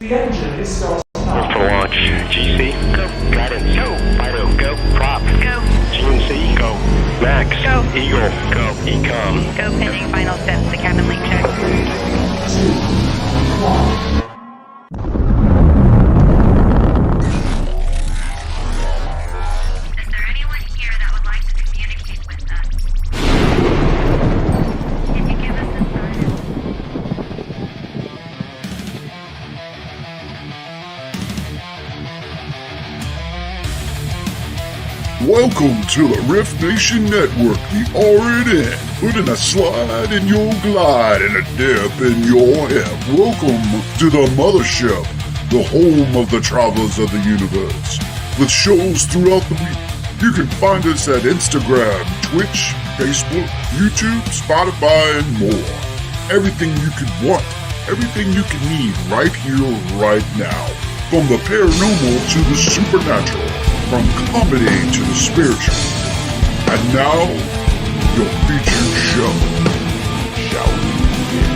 The engine is self-starting. For launch. GC, go. Guidance, go. Fido, go. Prop, go. GNC, go. Max, go. Eagle, go. Ecom, go. Pending final steps to cabin link check. 2, 1. Is there anyone here that would like to communicate with us? Can you give us a sign? Welcome to the R.I.F. Nation Network, the RNN, putting a slide in your glide and a dip in your hip. Welcome to the mothership, the home of the travelers of the universe. With shows throughout the week, you can find us at Instagram, Twitch, Facebook, YouTube, Spotify, and more. Everything you could want, everything you can need right here, right now. From the paranormal to the supernatural. From comedy to the spiritual. And now, your featured show. Shall we begin?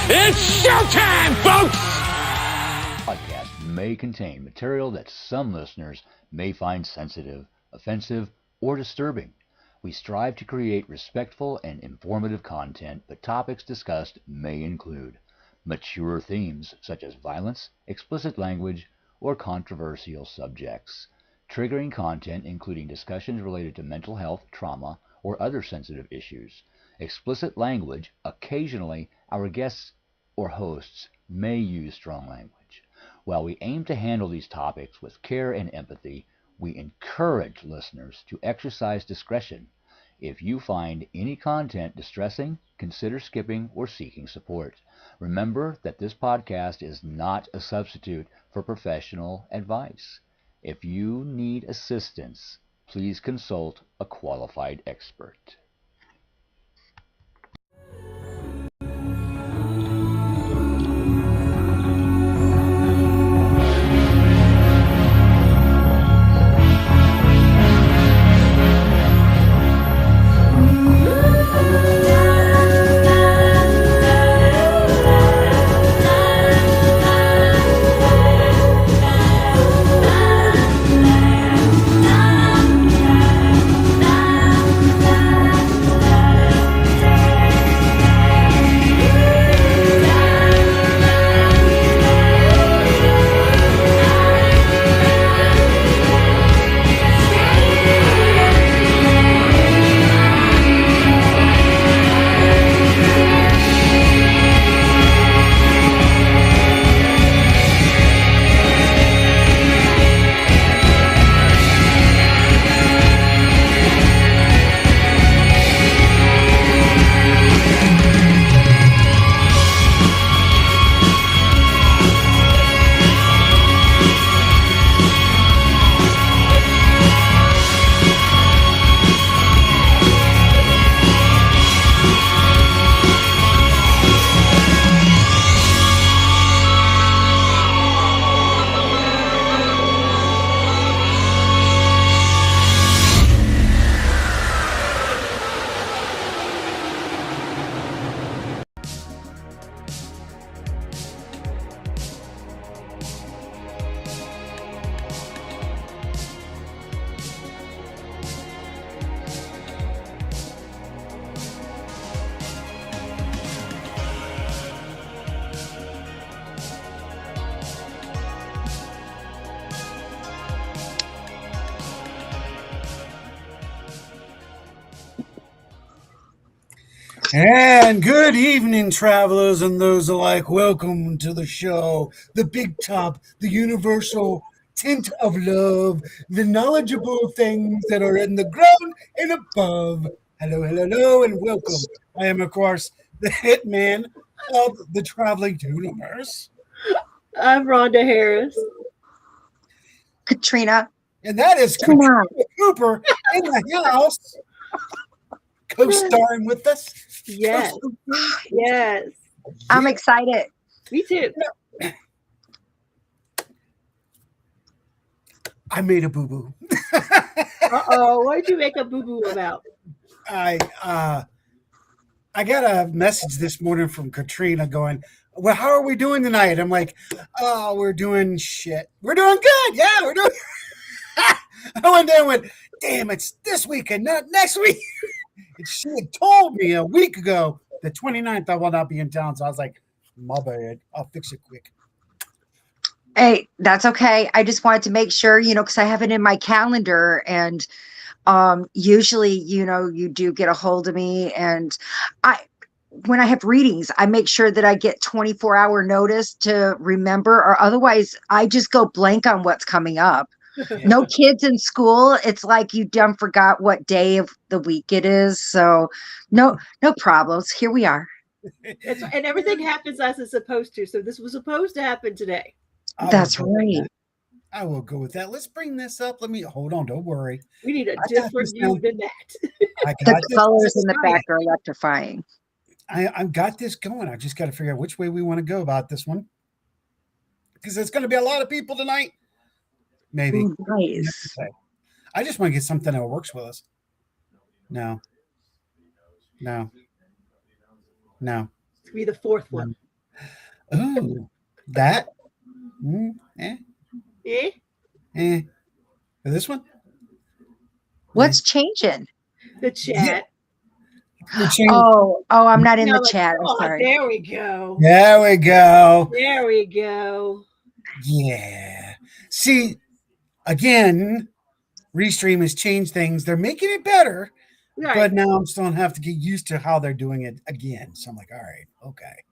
It's showtime, folks! Podcast may contain material that some listeners may find sensitive, offensive, or disturbing. We strive to create respectful and informative content, but topics discussed may include mature themes such as violence, explicit language, or controversial subjects, triggering content including discussions related to mental health, trauma, or other sensitive issues, explicit language. Occasionally, our guests or hosts may use strong language. While we aim to handle these topics with care and empathy, we encourage listeners to exercise discretion. If you find any content distressing, consider skipping or seeking support. Remember that this podcast is not a substitute for professional advice. If you need assistance, please consult a qualified expert. And good evening, travelers and those alike. Welcome to the show, the big top, the universal tint of love, the knowledgeable things that are in the ground and above. Hello, hello, hello, and welcome. I am, of course, the hitman of the traveling universe. I'm Rhonda Harris. Katrina. And that is Katrina Cooper in the house, co-starring with us. Yes. Yes. I'm excited. Me too. I made a boo-boo. Uh-oh. What did you make a boo-boo about? I got a message this morning from Katrina going, "Well, how are we doing tonight?" I'm like, "Oh, we're doing shit. We're doing good. Yeah, we're doing." I went there and went, "Damn, it's this weekend, not next week." And she had told me a week ago, the 29th, I will not be in town. So I was like, "My bad. I'll fix it quick." Hey, that's okay. I just wanted to make sure, because I have it in my calendar, and usually, you do get a hold of me, and I when I have readings, I make sure that I get 24-hour notice to remember, or otherwise I just go blank on what's coming up. No kids in school. It's like you done forgot what day of the week it is. So no problems. Here we are. And everything happens as it's supposed to. So this was supposed to happen today. I will That's go with right. that. I will go with that. Let's bring this up. Let me hold on. Don't worry. We need a I got different this view down. than that. I The got this. colors in the back are electrifying. I've got this going. I just got to figure out which way we want to go about this one, because there's going to be a lot of people tonight. Maybe. Ooh, nice. I just want to get something that works with us. No. No. No. It's gonna be the fourth one. Ooh, that. Eh. Eh? For this one? What's changing? The chat. We changed. Oh, I'm not in No, the like, chat. I'm oh, sorry. there we go. There we go. There we go. Yeah. See, again, Restream has changed things. They're making it better, Right. but now I'm still gonna have to get used to how they're doing it again. So I'm like, all right, okay.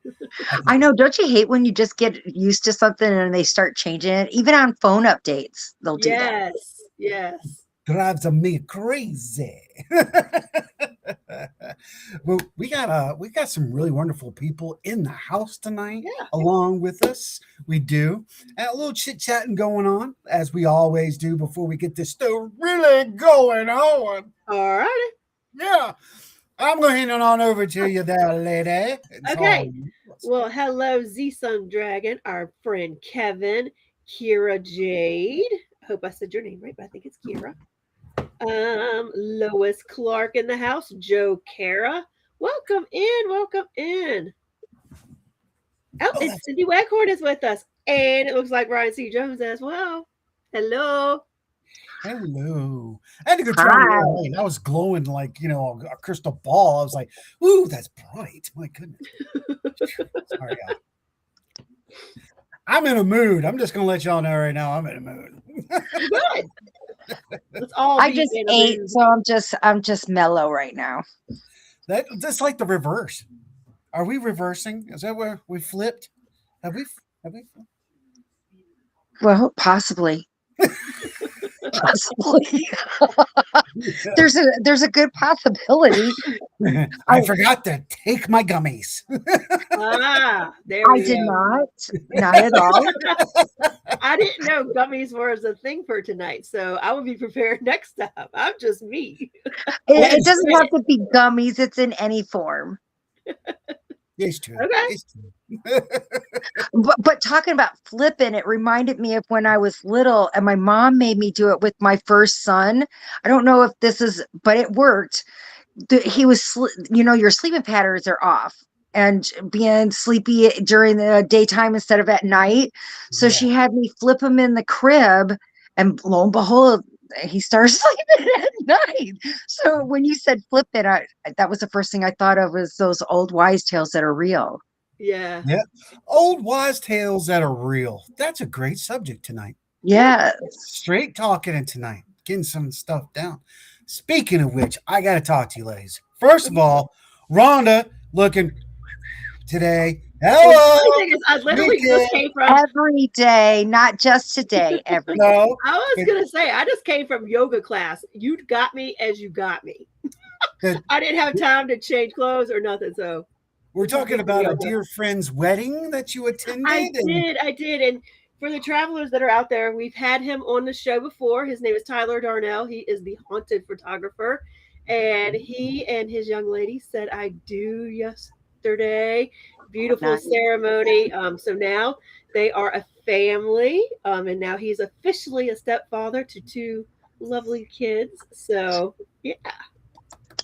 I know. Don't you hate when you just get used to something and they start changing it? Even on phone updates, they'll do that. Yes. Drives me crazy. Well, we got some really wonderful people in the house tonight, Yeah. along with us. We do. And a little chit chatting going on, as we always do before we get this stuff really going on. All right. Yeah. I'm going to hand it on over to you there, lady. It's Okay. all yours. Well, hello, Z Sun Dragon, our friend Kevin, Kira Jade. I hope I said your name right, but I think it's Kira. Lois Clark in the house, Joe Cara. Welcome in. Oh, it's Cindy Waghorn is with us. And it looks like Ryan C. Jones as well. Hello. Hello. I had to go try Hi. the light. I was glowing like, a crystal ball. I was like, ooh, that's bright. My goodness. Sorry, y'all. I'm in a mood. I'm just going to let y'all know right now I'm in a mood. Good. Let's all I be just in a ate, mood. so I'm just mellow right now. That's like the reverse. Are we reversing? Is that where we flipped? Have we? Well, possibly. Possibly. There's a good possibility. I forgot to take my gummies. There we I did go. not at all. I didn't know gummies were a thing for tonight, so I will be prepared next time. I'm just me. It doesn't have to be gummies. It's in any form. It's true. Okay. It's true. But talking about flipping, it reminded me of when I was little and my mom made me do it with my first son. I don't know if this is, but it worked. He was, your sleeping patterns are off and being sleepy during the daytime instead of at night. So she had me flip him in the crib, and lo and behold, he started sleeping at night. So when you said flip it, that was the first thing I thought of, was those old wise tales that are real. Yeah. Yeah. Old wise tales that are real. That's a great subject tonight. Yes. Straight talking it tonight. Getting some stuff down. Speaking of which, I got to talk to you ladies. First of all, Rhonda looking today. Hello. I literally just came from. Every day, not just today. Every day. No. I was gonna say I just came from yoga class. You got me as you got me. I didn't have time to change clothes or nothing. So we're talking about a dear friend's wedding that you attended. I did. And for the travelers that are out there, we've had him on the show before. His name is Tyler Darnell. He is the haunted photographer. And he and his young lady said, I do yesterday. Beautiful ceremony. So now they are a family. And now he's officially a stepfather to two lovely kids. So, yeah.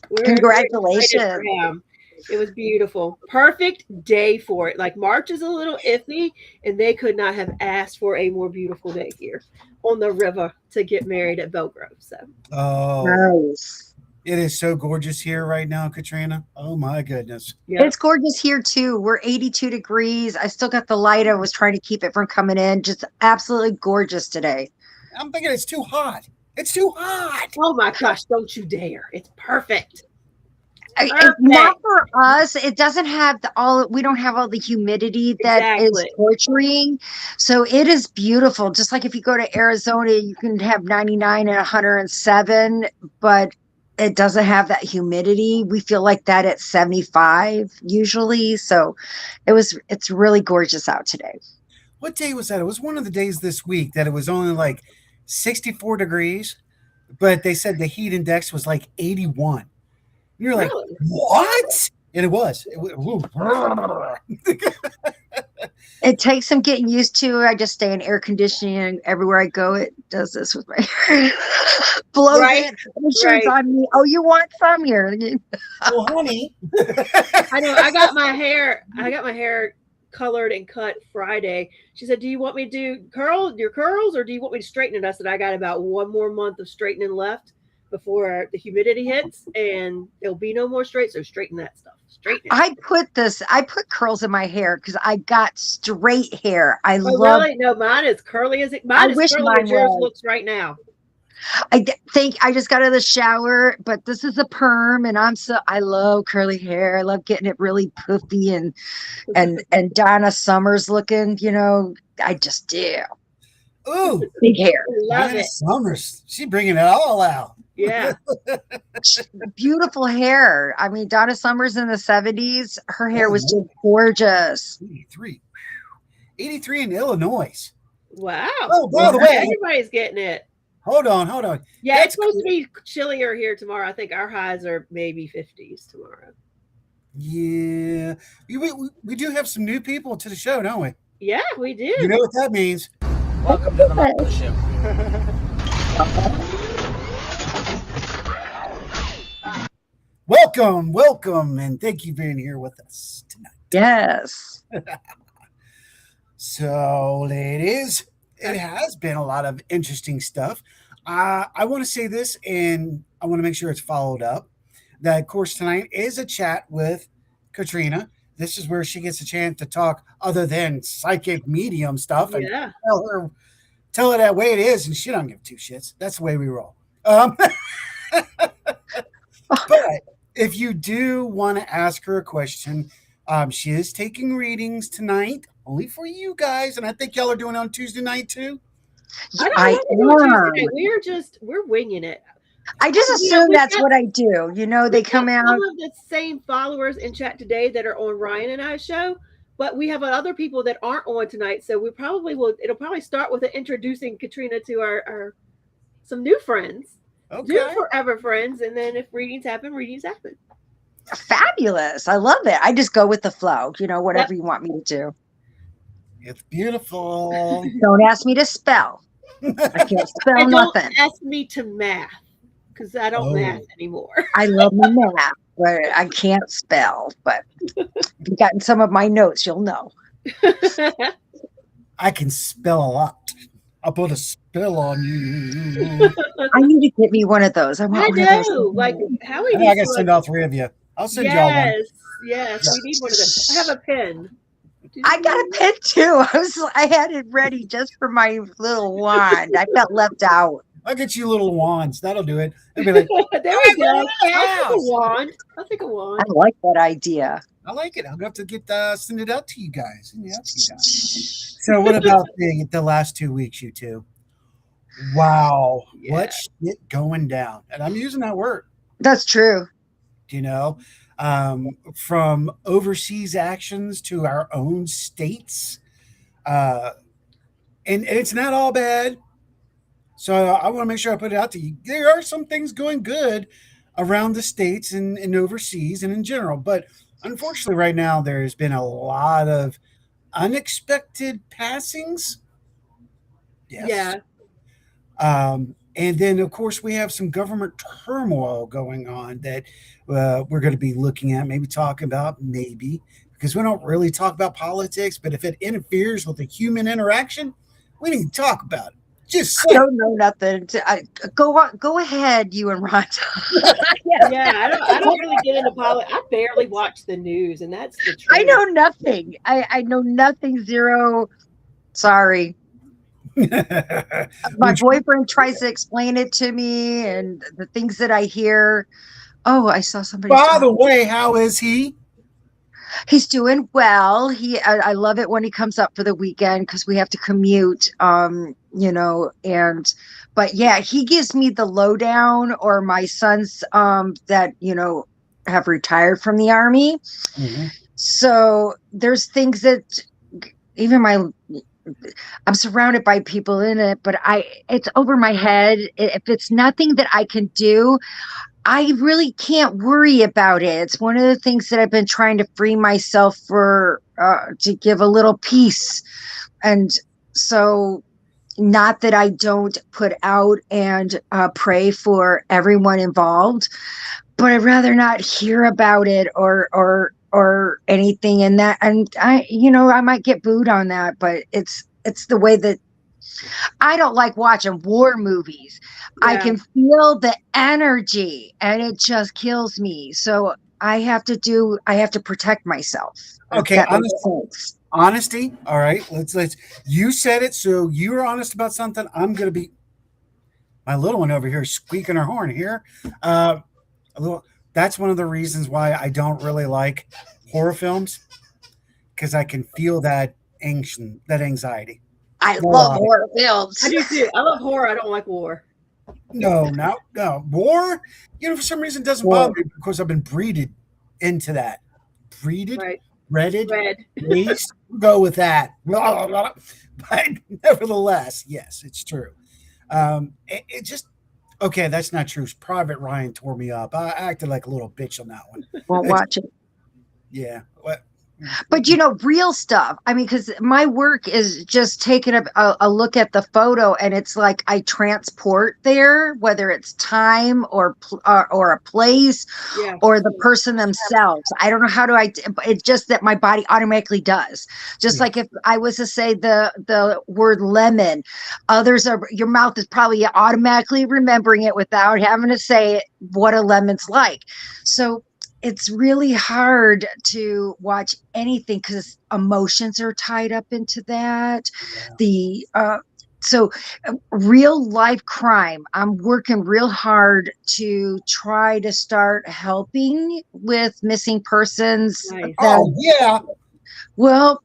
We're very excited for Congratulations. him. It was beautiful. Perfect day for it. Like March is a little iffy, and they could not have asked for a more beautiful day here on the river to get married at Belgrove. So Oh, Nice. it is so gorgeous here right now, Katrina. Oh my goodness. yeah. It's gorgeous here too. We're 82 degrees. I still got the light. I was trying to keep it from coming in. Just absolutely gorgeous today. I'm thinking it's too hot. It's too hot. Oh my gosh, don't you dare. It's perfect. Not for us. It doesn't have we don't have all the humidity that is Exactly. torturing. So it is beautiful. Just like if you go to Arizona, you can have 99 and 107, but it doesn't have that humidity. We feel like that at 75 usually. So it's really gorgeous out today. What day was that? It was one of the days this week that it was only like 64 degrees, but they said the heat index was like 81. You're like, Really? what? And it was. It takes some getting used to. I just stay in air conditioning and everywhere I go. It does this with my hair. Blows Right, it. Make sure it's right. on me. Oh, you want some here? Well, honey. I know. I got my hair colored and cut Friday. She said, "Do you want me to do your curls, or do you want me to straighten it?" I said, "I got about one more month of straightening left before the humidity hits, and there'll be no more straight. So straighten that stuff. Straighten it." I put curls in my hair because I got straight hair. I Oh, love. really? No, mine is curly as it. I Mine is wish curly mine as yours was. looks right now. Think I just got out of the shower, but this is a perm, and I love curly hair. I love getting it really poofy and Donna Summers looking. I just do Ooh, big hair. Love Diana it. Summers. She bringing it all out. Yeah. Beautiful hair. I mean, Donna Summers in the 70s, her hair Oh, was yeah. just gorgeous. 83. 83 in Illinois. Wow. Oh, by the way, Everybody's getting it. hold on. Yeah, That's it's supposed to be chillier here tomorrow. I think our highs are maybe 50s tomorrow. Yeah. We do have some new people to the show, don't we? Yeah, we do. You know what that means. Welcome to the mothership. Welcome, and thank you for being here with us tonight. Yes. So, ladies, it has been a lot of interesting stuff. I want to say this, and I want to make sure it's followed up. That, of course, tonight is a chat with Katrina. This is where she gets a chance to talk other than psychic medium stuff and Yeah. tell her that way it is, and she don't give two shits. That's the way we roll. But if you do want to ask her a question, she is taking readings tonight, only for you guys, and I think y'all are doing it on Tuesday night too. I don't know what to do today. We're winging it. I just assume that's what I do. They come out. Some of the same followers in chat today that are on Ryan and I's show, but we have other people that aren't on tonight. So we probably will. It'll probably start with introducing Katrina to our some new friends, new forever friends, and then if readings happen, readings happen. Fabulous. I love it. I just go with the flow. Whatever you want me to do. It's beautiful. Don't ask me to spell. I can't spell And nothing. don't ask me to math because I don't math anymore. I love my math, but I can't spell. But if you've gotten some of my notes, you'll know. I can spell a lot. I'll put a spell on you. I need to get me one of those. I want I one of those. know. Like Howie I needs gotta to, send all three of you. I'll send y'all one. Yes, we need one of those. I have a pen. I got a pen too. I had it ready just for my little wand. I felt left out. I'll get you little wands. That'll do it. They'll be like, There we go. I'll take a wand. I like that idea. I like it. I'm gonna have to send it out to you guys. So what about the last 2 weeks, you two? Wow, what shit going down? And I'm using that word. That's true. From overseas actions to our own states, and it's not all bad. So I want to make sure I put it out to you. There are some things going good around the states and overseas and in general, but unfortunately, right now there's been a lot of unexpected passings. Yes. Yeah. And then, of course, we have some government turmoil going on that we're going to be looking at, maybe talking about, maybe, because we don't really talk about politics, but if it interferes with the human interaction, we need to talk about it. Just I saying. don't know nothing. Go on, go ahead, you and Rhonda. Yeah, I don't really get into politics. I barely watch the news, and that's the truth. I know nothing. I know nothing. Zero. Sorry. My Which, boyfriend tries to explain it to me, and the things that I hear. Oh, I saw somebody by the talking. way, how is he? He's doing well. I love it when he comes up for the weekend because we have to commute. But yeah, he gives me the lowdown, or my sons that have retired from the army. Mhm. So there's things that even I'm surrounded by people in it, but it's over my head. If it's nothing that I can do, I really can't worry about it. It's one of the things that I've been trying to free myself for, to give a little peace. And so, not that I don't put out and pray for everyone involved, but I'd rather not hear about it or anything in that. And I might get booed on that, but it's the way that I don't like watching war movies. I Yeah. can feel the energy and it just kills me. So I have to protect myself. If Okay, that makes sense. honesty. All right, let's. You said it, so you were honest about something. I'm gonna be. My little one over here is squeaking her horn here. A little. That's one of the reasons why I don't really like horror films, because I can feel that anxiety. I love Why? horror films. I do too. I love horror. I don't like war. No. War, for some reason it doesn't bother me because I've been breeded into that. Breeded, Right. redded, Red. raised. Go with that. Blah, blah, blah. But nevertheless, yes, it's true. It just okay. That's not true. Private Ryan tore me up. I acted like a little bitch on that one. Won't watch it. Yeah. What? But real stuff. I mean, because my work is just taking a look at the photo, and it's like I transport there, whether it's time or a place Yeah. or the person themselves. I don't know how it's just that my body automatically does. Just Yeah. like if I was to say the word lemon, your mouth is probably automatically remembering it without having to say it, what a lemon's like. So it's really hard to watch anything because emotions are tied up into that. Real life crime, I'm working real hard to try to start helping with missing persons. Nice. Oh yeah. Well,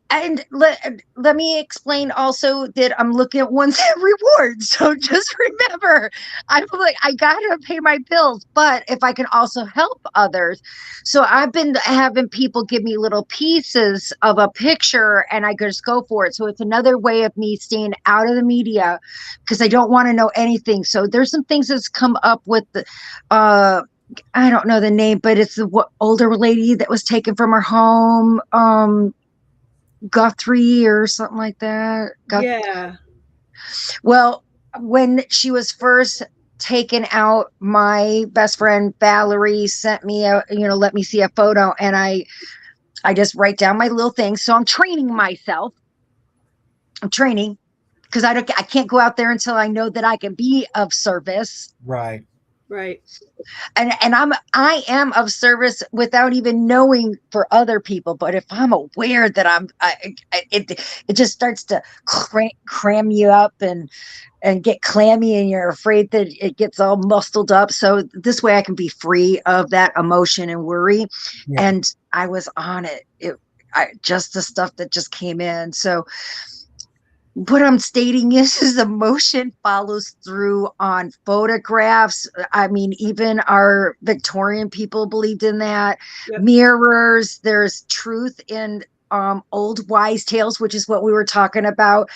and let me explain also that I'm looking at one's rewards. So just remember, I'm like, I gotta pay my bills, but if I can also help others. So I've been having people give me little pieces of a picture and I just go for it. So it's another way of me staying out of the media because I don't want to know anything. So there's some things that's come up with the I don't know the name, but it's the older lady that was taken from her home, Guthrie or something like that. Yeah. Well, when she was first taken out, my best friend Valerie sent me let me see a photo, and I just write down my little things. So I'm training myself. I'm training because I can't go out there until I know that I can be of service. Right. Right. And I am of service without even knowing for other people. But if I'm aware that it just starts to cram you up and get clammy, and you're afraid that it gets all muscled up. So this way I can be free of that emotion and worry. Yeah. And I was on it. Just the stuff that just came in. So what I'm stating is emotion follows through on photographs. I mean, even our Victorian people believed in that. Yep. Mirrors, there's truth in old wise tales, which is what we were talking about,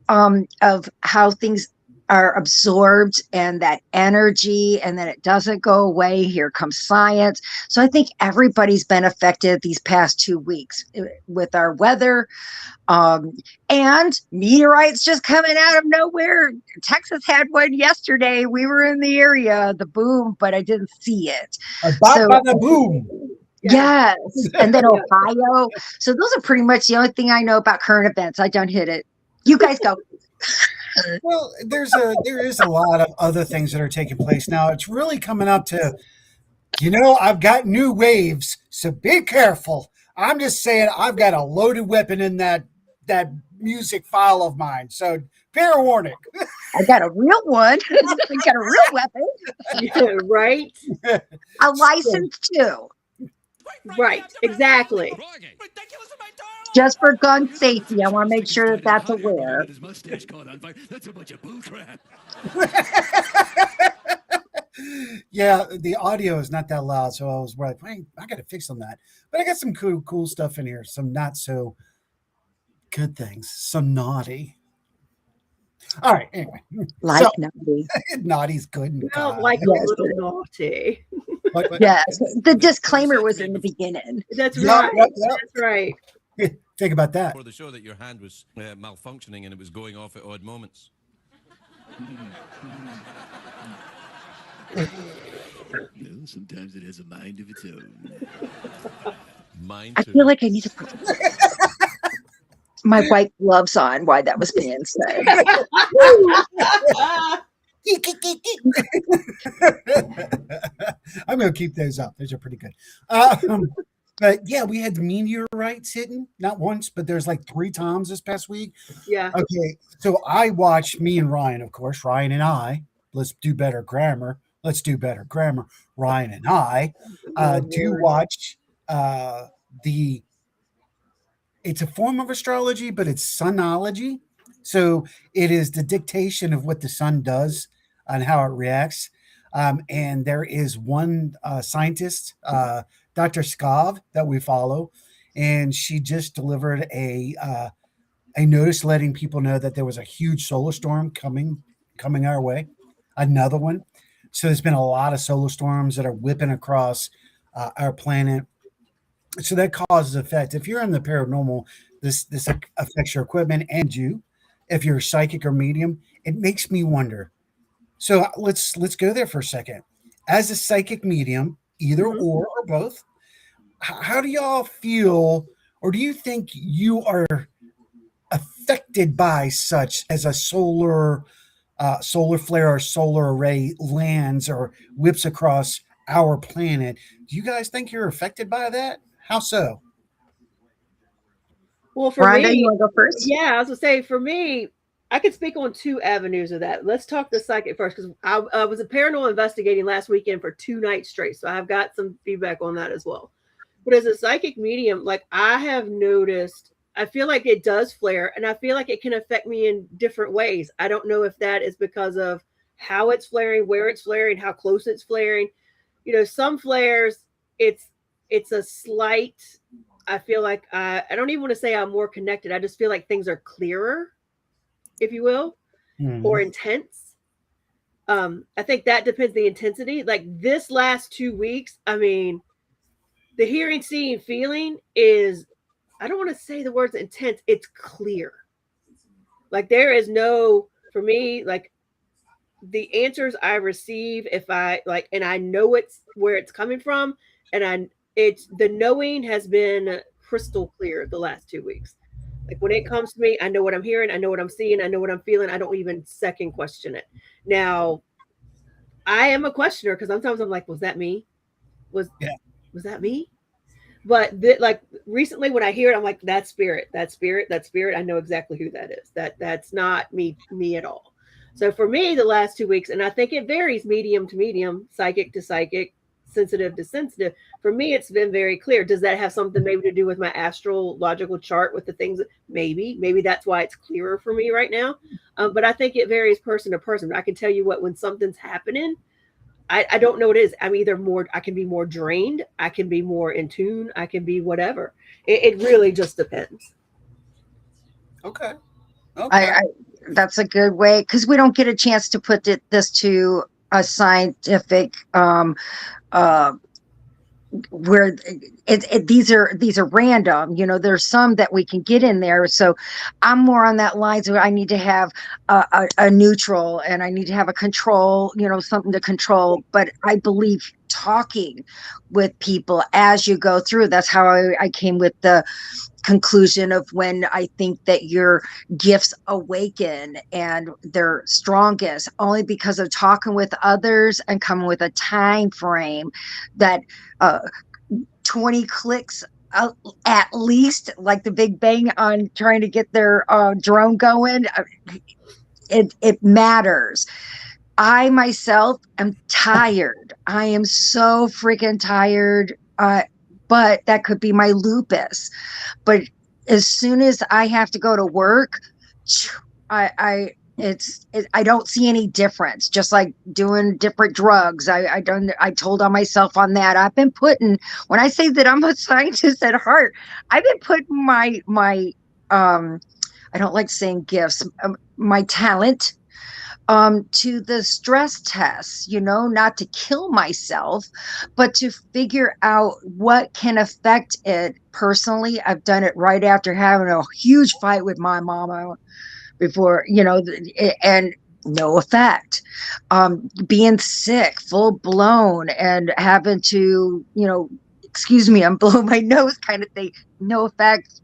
of how things are absorbed and that energy, and then it doesn't go away. Here comes science. So I think everybody's been affected these past 2 weeks with our weather, and meteorites just coming out of nowhere. Texas had one yesterday. We were in the area, the boom, but I didn't see it. Bop, bop, the boom. Yes. And then Ohio. So those are pretty much the only thing I know about current events. I don't hit it. You guys go. Well, there is a lot of other things that are taking place now. It's really coming up to, I've got new waves, so be careful. I'm just saying, I've got a loaded weapon in that music file of mine. So fair warning. I got a real one. I got a real weapon. Yeah, right. A license too. Right. Exactly. Just for gun safety, I want to make sure that that's aware. Yeah, the audio is not that loud, so I was like, "Hey, I got to fix on that." But I got some cool stuff in here. Some not so good things. Some naughty. All right. Anyway, Like naughty. Naughty's good. And Well, kind. like a little naughty. But- Yes. The disclaimer was in the beginning. That's Yep, right. yep. That's right. Think about that. For the show that your hand was malfunctioning and it was going off at odd moments. Well, sometimes it has a mind of its own. Mine I too. feel like I need to put my white gloves on while that was being said. I'm going to keep those up. Those are pretty good. But yeah, we had the meteorites hitting, not once, but there's like 3 times this past week. Yeah. Okay, so I watched, me and Ryan, of course, Ryan and I, let's do better grammar. Ryan and I do watch it's a form of astrology, but it's sunology. So it is the dictation of what the sun does and how it reacts. And there is one scientist, Dr. Skav, that we follow, and she just delivered a notice letting people know that there was a huge solar storm coming our way, another one. So there's been a lot of solar storms that are whipping across our planet. So that causes effect. If you're in the paranormal, this affects your equipment and you. If you're psychic or medium, it makes me wonder. So let's go there for a second. As a psychic medium, either or both, how do y'all feel, or do you think you are affected by such as a solar flare or solar array lands or whips across our planet? Do you guys think you're affected by that? How so? Well, for Rhonda, me, you want to go first? yeah, I was gonna say for me, I could speak on 2 avenues of that. Let's talk the psychic first, because I was a paranormal investigating last weekend for 2 nights straight, so I've got some feedback on that as well. But as a psychic medium, like I have noticed, I feel like it does flare, and I feel like it can affect me in different ways. I don't know if that is because of how it's flaring, where it's flaring, how close it's flaring. Some flares, it's a slight. I feel like I don't even want to say I'm more connected. I just feel like things are clearer, if you will, or intense. I think that depends the intensity. Like this last 2 weeks, I mean, the hearing, seeing, feeling is, I don't want to say the words intense. It's clear. Like there is no, for me, like the answers I receive, if I like, and I know it's where it's coming from, and the knowing has been crystal clear the last 2 weeks. Like when it comes to me, I know what I'm hearing, I know what I'm seeing, I know what I'm feeling. I don't even second question it. Now, I am a questioner because sometimes I'm like, was that me? Was that me? But like recently when I hear it, I'm like, that's spirit. I know exactly who that is. That's not me at all. So for me, the last 2 weeks, and I think it varies medium to medium, psychic to psychic, sensitive to sensitive. For me, it's been very clear. Does that have something maybe to do with my astrological chart with the things? Maybe that's why it's clearer for me right now. But I think it varies person to person. I can tell you when something's happening, I don't know what it is. I can be more drained. I can be more in tune. I can be whatever. It really just depends. Okay. that's a good way, because we don't get a chance to put this to a scientific uh where these are random. There's some that we can get in there. So I'm more on that lines where I need to have a neutral, and I need to have a control, something to control. But I believe talking with people as you go through, that's how I came with the conclusion of when I think that your gifts awaken and they're strongest, only because of talking with others and coming with a time frame that 20 clicks at least, like the Big Bang on trying to get their drone going. It matters. I myself am tired. I am so freaking tired. But that could be my lupus. But as soon as I have to go to work, I don't see any difference. Just like doing different drugs, I told on myself on that. I've been putting, when I say that I'm a scientist at heart, I've been putting my I don't like saying gifts, my talent to the stress tests, not to kill myself, but to figure out what can affect it personally. I've done it right after having a huge fight with my mama before, and no effect. Being sick, full blown, and having to, excuse me, I'm blowing my nose kind of thing, no effect.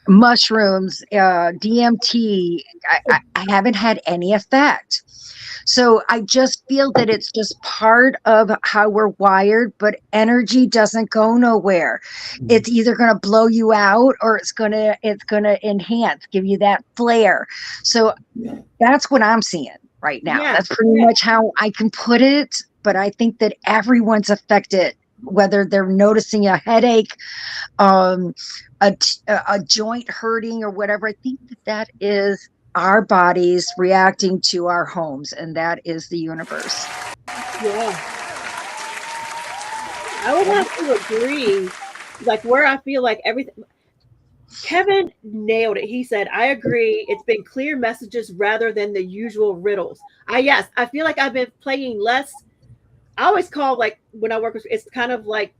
Mushrooms, DMT, I haven't had any effect. So I just feel that it's just part of how we're wired, but energy doesn't go nowhere. It's either going to blow you out, or it's going to enhance, give you that flare. So that's what I'm seeing right now. Yeah. That's pretty much how I can put it. But I think that everyone's affected, whether they're noticing a headache, a joint hurting, or whatever. I think that is our bodies reacting to our homes, and that is the universe. Yeah. I would have to agree. Like, where I feel like everything, Kevin nailed it. He said, I agree. It's been clear messages rather than the usual riddles. Yes, I feel like I've been playing less. I always call, like, when I work with, it's kind of like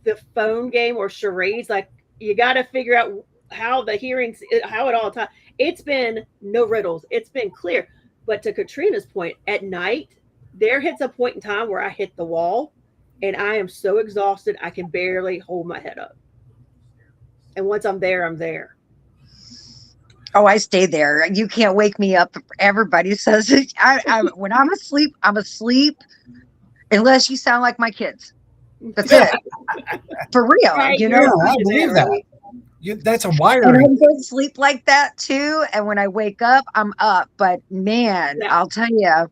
the phone game or charades. Like, you got to figure out how the hearings, how it all time. It's been no riddles. It's been clear. But to Katrina's point, at night, there hits a point in time where I hit the wall and I am so exhausted, I can barely hold my head up. And once I'm there, I'm there. Oh, I stay there. You can't wake me up. Everybody says it. When I'm asleep, unless you sound like my kids. That's it. For real. Right, Yeah, I believe that. That's a wiring. And I go to sleep like that too. And when I wake up, I'm up. But man, Yeah. I'll tell you,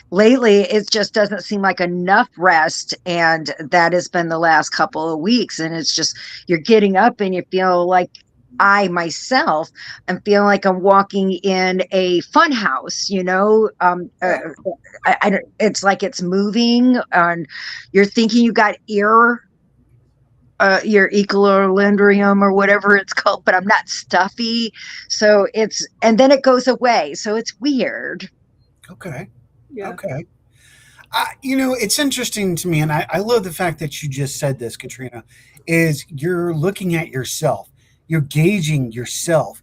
lately it just doesn't seem like enough rest. And that has been the last couple of weeks. And it's just, you're getting up and you feel like, I myself am feeling like I'm walking in a fun house, it's like it's moving, and you're thinking you got your equilibrium or whatever it's called, but I'm not stuffy. So and then it goes away. So it's weird. Okay. Yeah. Okay. It's interesting to me, and I love the fact that you just said this, Katrina, is you're looking at yourself. You're gauging yourself.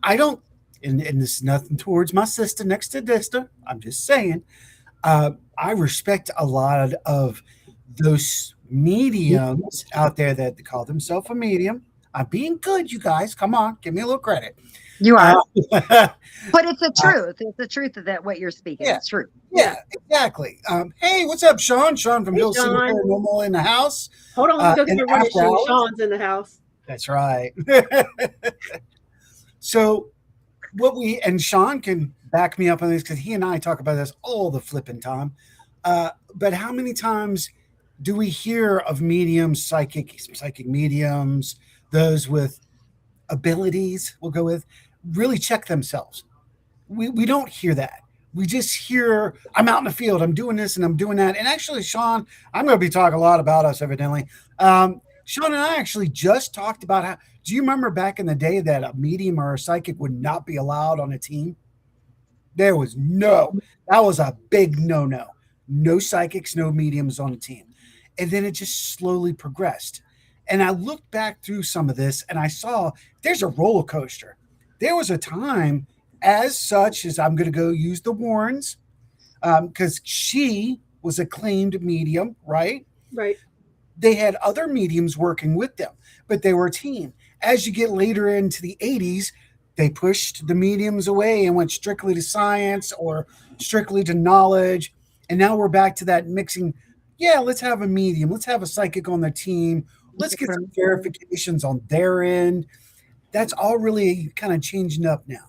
I don't, and this is nothing towards my sister next to Dista. I'm just saying, I respect a lot of those mediums out there that call themselves a medium. I'm being good, you guys. Come on, give me a little credit. You are. But it's the truth. It's the truth of that, what you're speaking. Yeah. It's true. Yeah, exactly. Hey, what's up, Sean? Sean from Hey, Hill City Sean. Paranormal in the house. Hold on, let me go get and the running after shoes. hours- Sean's in the house. That's right. So and Sean can back me up on this because he and I talk about this all the flipping time. But how many times do we hear of mediums, psychic mediums, those with abilities, we'll go with, really check themselves? We don't hear that. We just hear, I'm out in the field, I'm doing this and I'm doing that. And actually, Sean, I'm going to be talking a lot about us, evidently. Sean and I actually just talked about how. Do you remember back in the day that a medium or a psychic would not be allowed on a team? There was that was a big no. No psychics, no mediums on the team. And then it just slowly progressed. And I looked back through some of this and I saw there's a roller coaster. There was a time, as such as I'm going to go use the Warrens, because she was a claimed medium, right? Right. They had other mediums working with them, but they were a team. As you get later into the 80s, they pushed the mediums away and went strictly to science or strictly to knowledge. And now we're back to that mixing. Yeah, let's have a medium. Let's have a psychic on the team. Let's get some verifications on their end. That's all really kind of changing up now.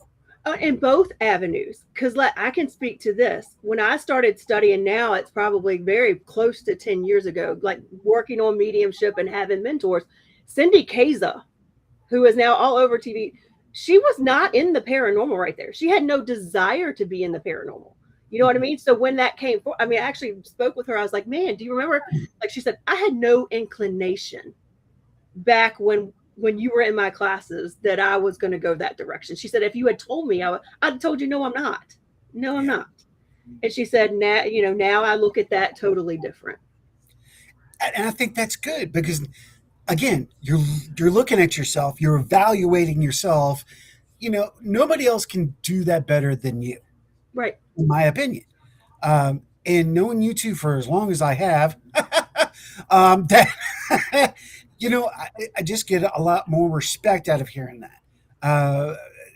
In both avenues, because I can speak to this. When I started studying, now it's probably very close to 10 years ago, like working on mediumship and having mentors. Cindy Kaza, who is now all over TV, she was not in the paranormal right there. She had no desire to be in the paranormal. You know what I mean? So when that came I actually spoke with her. I was like, man, do you remember? Like she said, I had no inclination back when you were in my classes that I was going to go that direction. She said, if you had told me, I'd have told you, no, I'm not. No, I'm not. And she said, now I look at that totally different. And I think that's good because, again, you're looking at yourself, you're evaluating yourself. Nobody else can do that better than you. Right. In my opinion. And knowing you two for as long as I have, that I just get a lot more respect out of hearing that.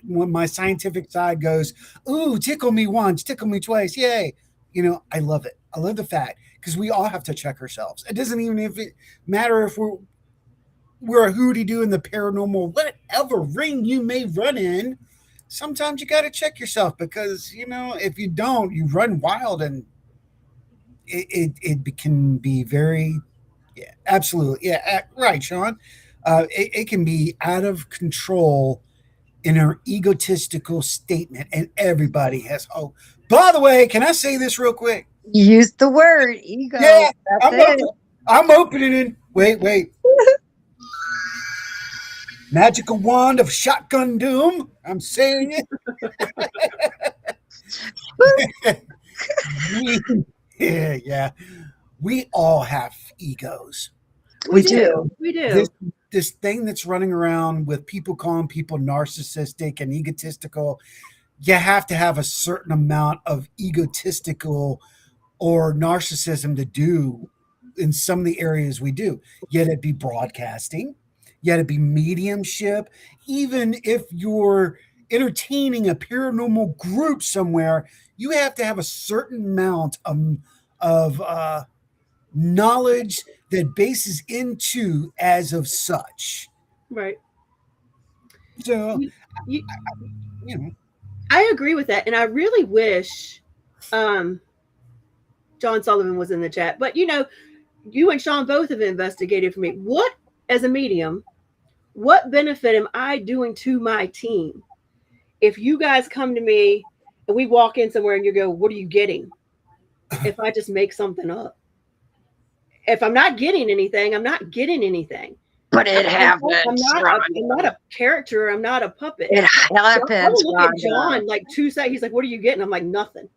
When my scientific side goes, ooh, tickle me once, tickle me twice, yay. I love it. I love the fact because we all have to check ourselves. It doesn't even matter if we're a hootie-doo in the paranormal, whatever ring you may run in. Sometimes you got to check yourself because, if you don't, you run wild and it can be very, yeah, absolutely. Yeah, right, Sean. It can be out of control in an egotistical statement, and everybody has. Oh, by the way, can I say this real quick? Use the word ego. Yeah, I'm opening it. Wait. Magical wand of shotgun doom. I'm saying it. Yeah. We all have egos. We do. We do. This thing that's running around with people calling people narcissistic and egotistical, you have to have a certain amount of egotistical or narcissism to do in some of the areas we do. Yet it be broadcasting, yet it be mediumship. Even if you're entertaining a paranormal group somewhere, you have to have a certain amount of knowledge that bases into as of such. Right. So, I agree with that. And I really wish John Sullivan was in the chat. But, you and Sean both have investigated for me. What, as a medium, what benefit am I doing to my team if you guys come to me and we walk in somewhere and you go, what are you getting? If I just make something up. If I'm not getting anything, I'm not getting anything. But it happens. I'm not a character. I'm not a puppet. It happens. Look at John, like 2 seconds. He's like, what are you getting? I'm like, nothing.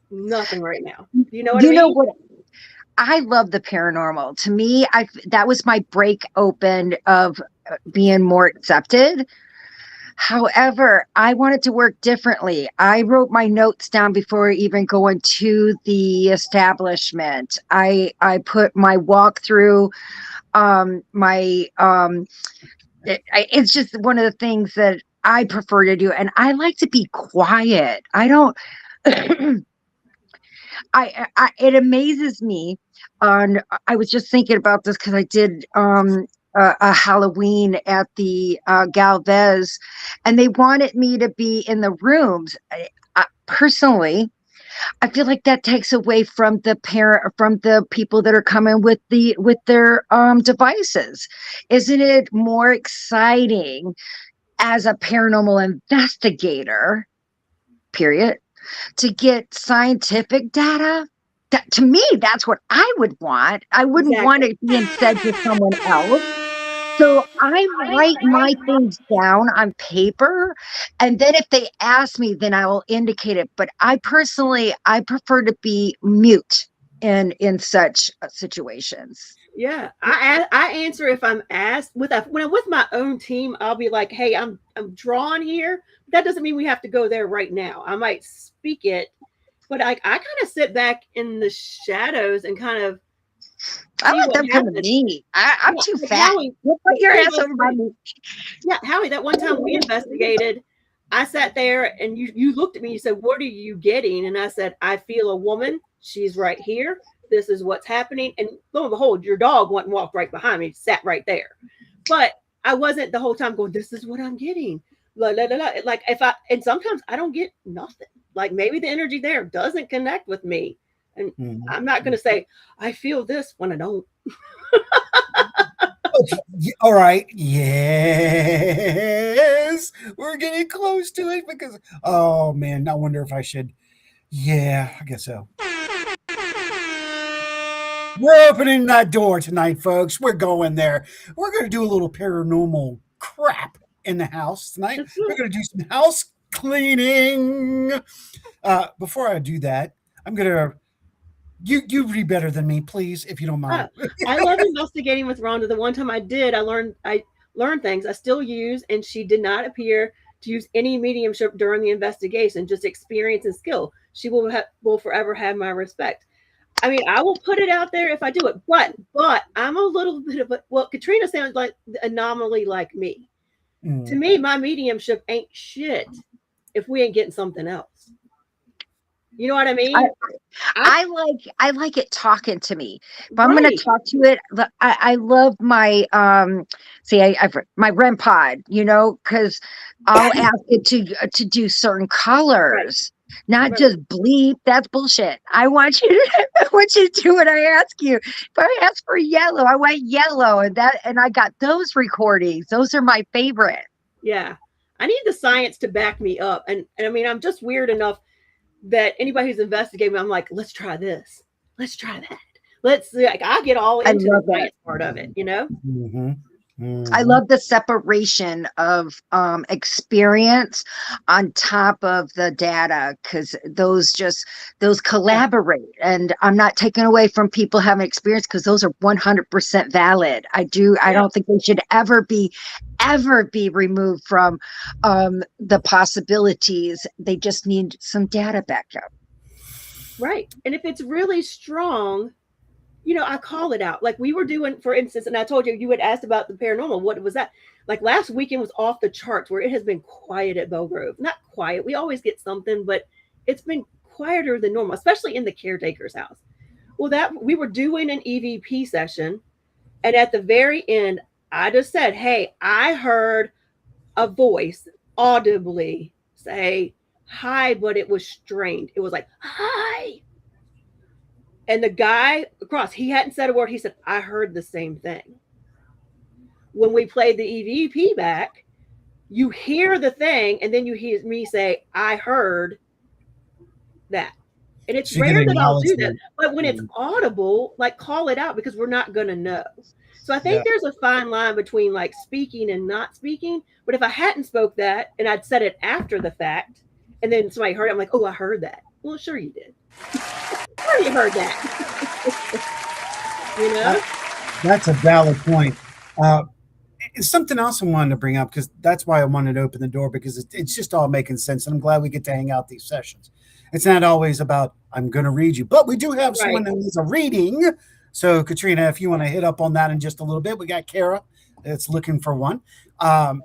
Nothing right now. You know what I mean? You know what? I love the paranormal. To me, that was my break open of being more accepted. However, I wanted to work differently. I wrote my notes down before even going to the establishment. I put my walkthrough, it's just one of the things that I prefer to do. And I like to be quiet. I don't, it amazes me. I was just thinking about this because I did, a Halloween at the Galvez, and they wanted me to be in the rooms. Personally, I feel like that takes away from the people that are coming with their devices. Isn't it more exciting as a paranormal investigator, period, to get scientific data to me, that's what I would want. I wouldn't want it being said to someone else. So I write my things down on paper, and then if they ask me, then I will indicate it. But I prefer to be mute in such situations. Yeah, I answer if I'm asked. When I'm with my own team, I'll be like, "Hey, I'm drawn here." That doesn't mean we have to go there right now. I might speak it, but I kind of sit back in the shadows and kind of I see let what them come to happens. me. I'm Yeah, too like fat. Howie, You put your Howie ass was over my knee. yeah, Howie. That one time we investigated, I sat there and you looked at me. You said, "What are you getting?" And I said, "I feel a woman. She's right here. This is what's happening." And lo and behold, your dog went and walked right behind me, sat right there. But I wasn't the whole time going, "This is what I'm getting." La, la, la, la. Like and sometimes I don't get nothing. Like maybe the energy there doesn't connect with me, and I'm not going to say I feel this when I don't. All right. Yes. We're getting close to it because, oh man, I wonder if I should. Yeah, I guess so. We're opening that door tonight, folks. We're going there. We're going to do a little paranormal crap in the house tonight. We're going to do some house cleaning. Before I do that, I'm going to. You read better than me, please, if you don't mind. I love investigating with Rhonda. The one time I did, I learned things I still use, and she did not appear to use any mediumship during the investigation, just experience and skill. She will forever have my respect. I mean, I will put it out there if I do it, but I'm a little bit of a Katrina sounds like the anomaly like me. To me, my mediumship ain't shit if we ain't getting something else. You know what I mean? I like it talking to me. If I'm going to talk to it, I love my I've my REM pod, because I'll ask it to do certain colors, not just bleep. That's bullshit. I want you to do what I ask you. If I ask for yellow, I want yellow, and I got those recordings. Those are my favorite. Yeah, I need the science to back me up, and I mean, I'm just weird enough that anybody who's investigating, I'm like, let's try this, let's try that, let's like I get all into the science part of it, Mm-hmm. Mm-hmm. I love the separation of experience on top of the data, because those collaborate, and I'm not taking away from people having experience, because those are 100% valid. I don't think they should ever be removed from the possibilities. They just need some data backup. Right. And if it's really strong, I call it out. Like we were doing, for instance, and I told you had asked about the paranormal. What was that? Like last weekend was off the charts, where it has been quiet at Belgrove. Not quiet. We always get something, but it's been quieter than normal, especially in the caretaker's house. Well, that we were doing an EVP session, and at the very end, I just said, "Hey, I heard a voice audibly say hi, but it was strained. It was like, hi." And the guy across, he hadn't said a word. He said, "I heard the same thing." When we played the EVP back, you hear the thing, and then you hear me say, "I heard that." And it's So you rare get that I'll do that. acknowledgement. But when it's audible, like call it out, because we're not going to know. So I think there's a fine line between like speaking and not speaking. But if I hadn't spoke that and I'd said it after the fact, and then somebody heard it, I'm like, "Oh, I heard that." Well, sure you did. Sure you heard that. That's a valid point. It's something else I wanted to bring up, because that's why I wanted to open the door, because it's just all making sense. And I'm glad we get to hang out these sessions. It's not always about, I'm going to read you, but we do have someone who needs a reading. So Katrina, if you want to hit up on that in just a little bit, we got Kara that's looking for one. I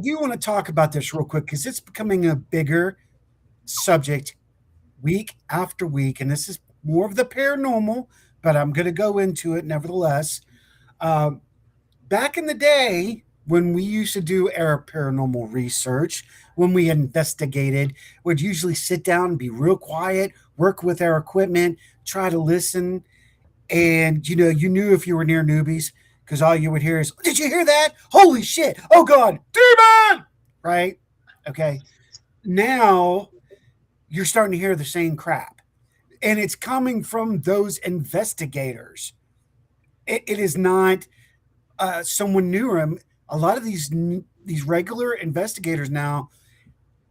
do want to talk about this real quick, because it's becoming a bigger subject week after week. And this is more of the paranormal, but I'm going to go into it nevertheless. Back in the day, when we used to do our paranormal research, when we investigated, we'd usually sit down and be real quiet, work with our equipment, try to listen. And, you knew if you were near newbies, because all you would hear is, "Did you hear that? Holy shit. Oh, God. Demon!" Right? Okay. Now you're starting to hear the same crap. and it's coming from those investigators. It is not someone new. A lot of these regular investigators now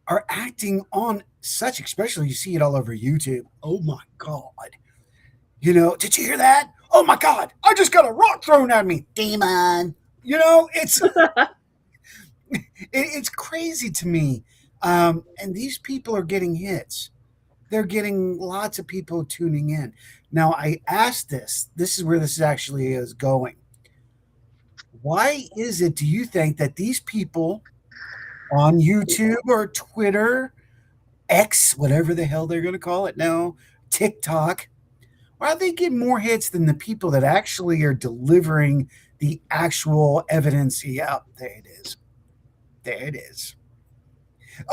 are acting on such, especially you see it all over YouTube. Oh my God. Did you hear that? Oh my God, I just got a rock thrown at me. Demon. It's crazy to me. And these people are getting hits. They're getting lots of people tuning in. Now, I asked this is where this actually is going. Why is it, do you think, that these people on YouTube or Twitter, X, whatever the hell they're going to call it now, TikTok, why do they get more hits than the people that actually are delivering the actual evidence? Yeah, there it is. There it is.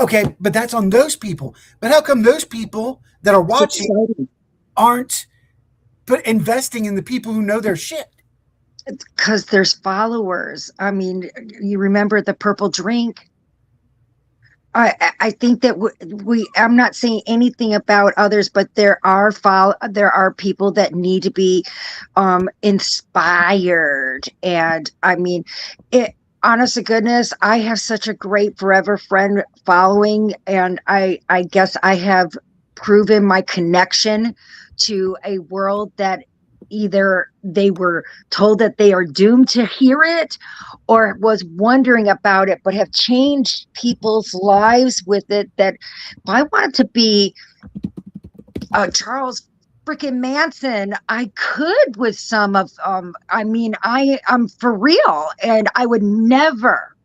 Okay, but that's on those people. But how come those people that are watching aren't investing in the people who know their shit? Because there's followers. I mean, you remember the purple drink? I think that I'm not saying anything about others, but there are people that need to be inspired. And I mean, honest to goodness, I have such a great forever friend following, and I guess I have proven my connection to a world that either they were told that they are doomed to hear it, or was wondering about it, but have changed people's lives with it. That if I wanted to be Charles freaking Manson, I could with some of I'm for real, and I would never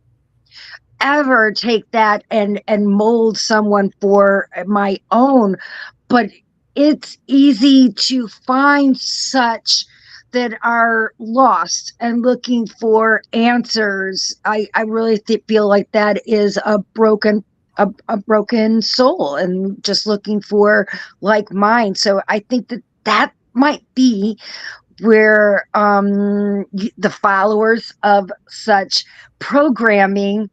ever take that and mold someone for my own. But it's easy to find such that are lost and looking for answers. I really feel like that is a broken soul and just looking for like mine. So I think that might be where the followers of such programming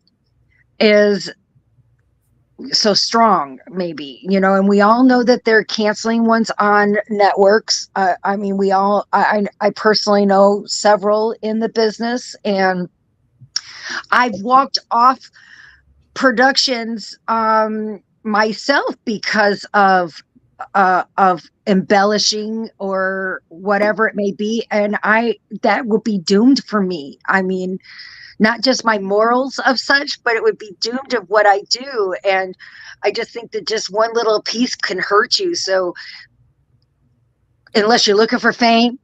is so strong, maybe, and we all know that they're canceling ones on networks. I mean, I personally know several in the business, and I've walked off productions myself because of embellishing or whatever it may be, and that would be doomed for me. I mean, not just my morals of such, but it would be doomed of what I do. And I just think that just one little piece can hurt you. So unless you're looking for fame,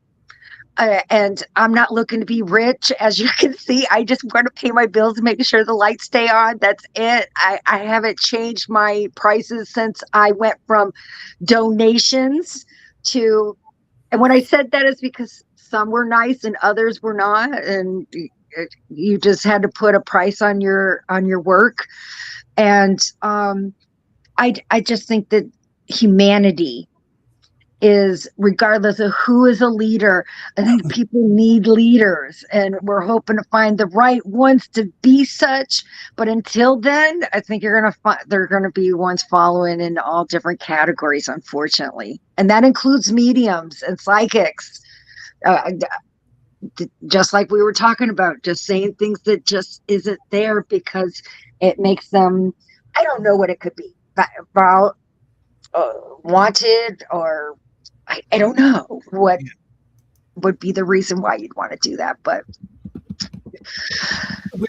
and I'm not looking to be rich, as you can see, I just want to pay my bills and make sure the lights stay on. That's it. I haven't changed my prices since I went from donations to, and when I said that is because some were nice and others were not. And you just had to put a price on your work. And I just think that humanity is, regardless of who is a leader, I think people need leaders, and we're hoping to find the right ones to be such. But until then, I think there are going to be ones following in all different categories, unfortunately, and that includes mediums and psychics. Just like we were talking about, just saying things that just isn't there because it makes them, I don't know what it could be about, wanted, or I don't know what would be the reason why you'd want to do that, but